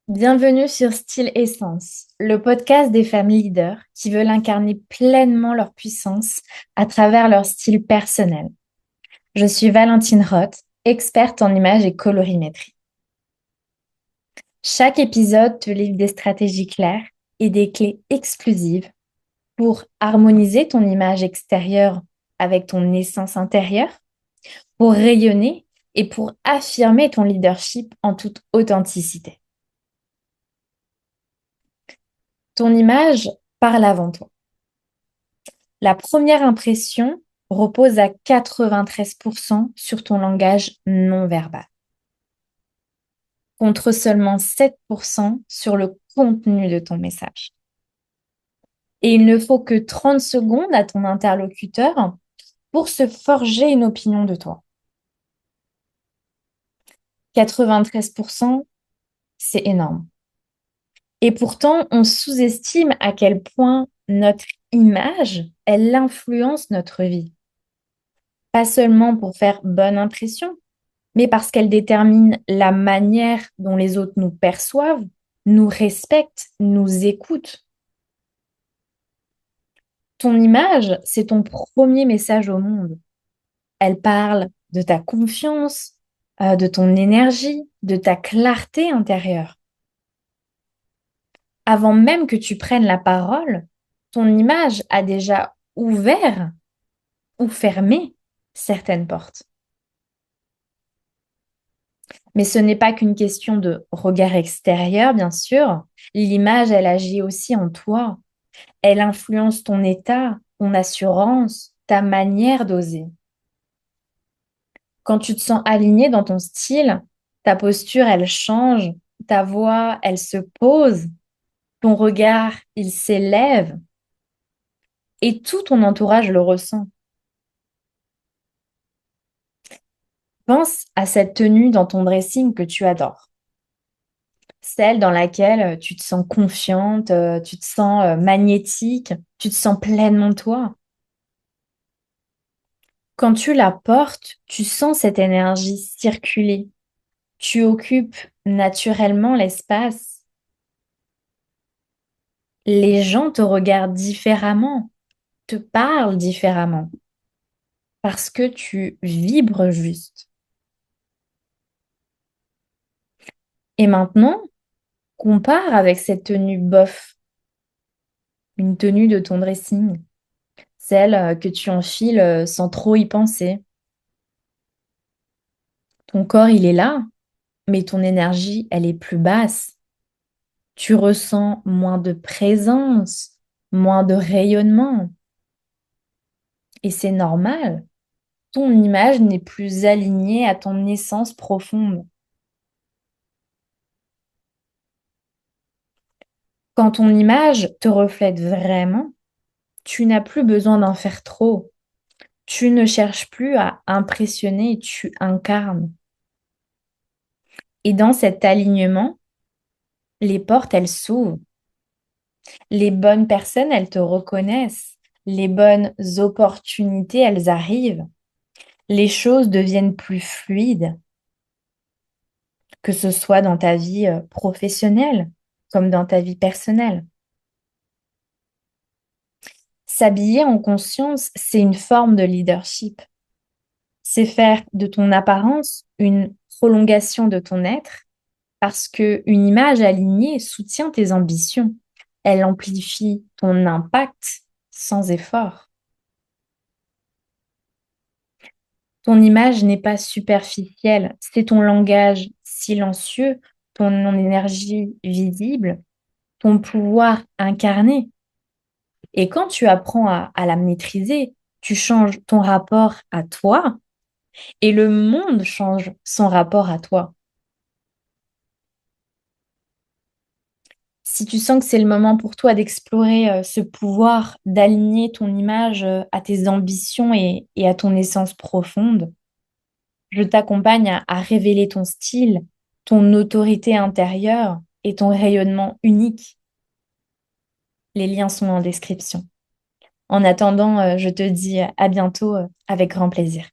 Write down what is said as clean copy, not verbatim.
Bienvenue sur Style Essence, le podcast des femmes leaders qui veulent incarner pleinement leur puissance à travers leur style personnel. Je suis Valentine Roth, experte en images et colorimétrie. Chaque épisode te livre des stratégies claires et des clés exclusives pour harmoniser ton image extérieure avec ton essence intérieure, pour rayonner et pour affirmer ton leadership en toute authenticité. Ton image parle avant toi. La première impression repose à 93% sur ton langage non verbal, contre seulement 7% sur le contenu de ton message. Et il ne faut que 30 secondes à ton interlocuteur pour se forger une opinion de toi. 93%, c'est énorme. Et pourtant, on sous-estime à quel point notre image, elle influence notre vie. Pas seulement pour faire bonne impression, mais parce qu'elle détermine la manière dont les autres nous perçoivent, nous respectent, nous écoutent. Ton image, c'est ton premier message au monde. Elle parle de ta confiance, de ton énergie, de ta clarté intérieure. Avant même que tu prennes la parole, ton image a déjà ouvert ou fermé certaines portes. Mais ce n'est pas qu'une question de regard extérieur, bien sûr. L'image, elle agit aussi en toi. Elle influence ton état, ton assurance, ta manière d'oser. Quand tu te sens aligné dans ton style, ta posture, elle change, ta voix, elle se pose, ton regard, il s'élève et tout ton entourage le ressent. Pense à cette tenue dans ton dressing que tu adores. Celle dans laquelle tu te sens confiante, tu te sens magnétique, tu te sens pleinement toi. Quand tu la portes, tu sens cette énergie circuler. Tu occupes naturellement l'espace. Les gens te regardent différemment, te parlent différemment, parce que tu vibres juste. Et maintenant, compare avec cette tenue bof, une tenue de ton dressing, celle que tu enfiles sans trop y penser. Ton corps, il est là, mais ton énergie, elle est plus basse. Tu ressens moins de présence, moins de rayonnement. Et c'est normal. Ton image n'est plus alignée à ton essence profonde. Quand ton image te reflète vraiment, tu n'as plus besoin d'en faire trop. Tu ne cherches plus à impressionner, tu incarnes. Et dans cet alignement, les portes, elles s'ouvrent. Les bonnes personnes, elles te reconnaissent. Les bonnes opportunités, elles arrivent. Les choses deviennent plus fluides, que ce soit dans ta vie professionnelle comme dans ta vie personnelle. S'habiller en conscience, c'est une forme de leadership. C'est faire de ton apparence une prolongation de ton être parce qu'une image alignée soutient tes ambitions. Elle amplifie ton impact sans effort. Ton image n'est pas superficielle, c'est ton langage silencieux, ton énergie visible, ton pouvoir incarné. Et quand tu apprends à la maîtriser, tu changes ton rapport à toi et le monde change son rapport à toi. Si tu sens que c'est le moment pour toi d'explorer ce pouvoir, d'aligner ton image à tes ambitions et à ton essence profonde, je t'accompagne à révéler ton style, ton autorité intérieure et ton rayonnement unique. Les liens sont en description. En attendant, je te dis à bientôt avec grand plaisir.